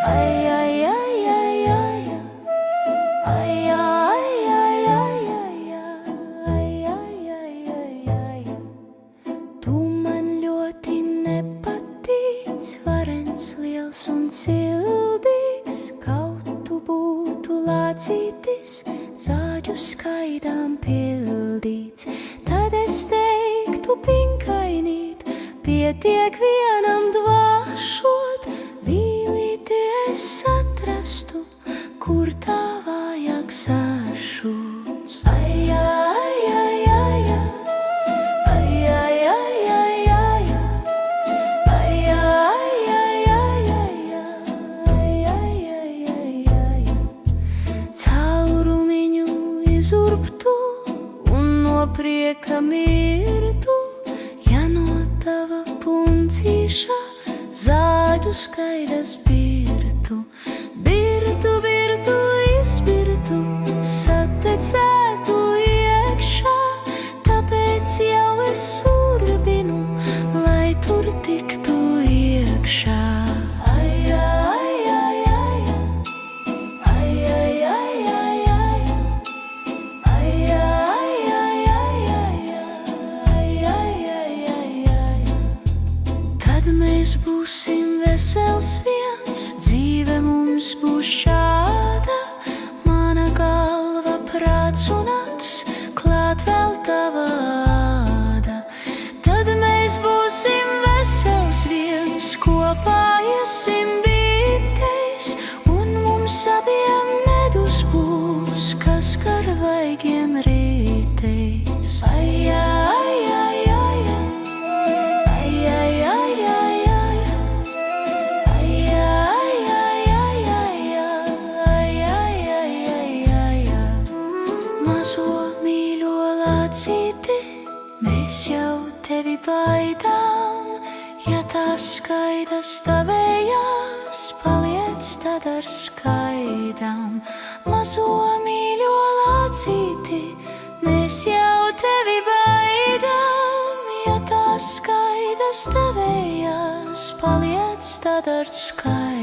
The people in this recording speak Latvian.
Ai, ai, ai, ai, ai, ai, ai, ai, ai, ai, ai, ai, ai, ai. Tu man ļoti nepatīc, varens liels un cildīgs. Kaut tu būtu lācītis, zāģu skaidām pildīts, tad es teiktu pinkainīt, pietiek vienam dvāšot, vīlīti es atrastu, kur tā vajag sašūts. Ai, ai, ai, ai, ai, ai, ai, ai, ai, ai, ai, ai, ai, ai, ai, ai. Caurumiņu izurbtu un no prieka mirtu, ja no tava puncīša zāģu skaidas birtu, birtu, birtu, izbirtu, satecētu iekšā, tāpēc jau es urbinu, lai tur tiktu iekšā. Ai, ai, ai, ai, ai, ai, ai, ai, ai, ai, ai, ai, ai, ai, ai. Tad mēs būsim vesels viens, dzīve mums būs šāda, mana galva, prāts un acs, klāt vēl tava āda. Tad mēs būsim vesels viens, kopā iesim bitēs, un mums abiem medus būs, kas gar vaigiem rītēs. Ai, ai, ai, ai, ai, ai, ai, ai, ai, ai, ai, ai, ai, ai, ai, ai, ai. Mazo mīļo lācīti, mēs jau tevi baidām, ja tās skaidas tavējās, paliec tad ar skaidām. Mazo mīļo lācīti, mēs jau tevi baidām, ja tās skaidas tavējās, paliec tad ar skaidām.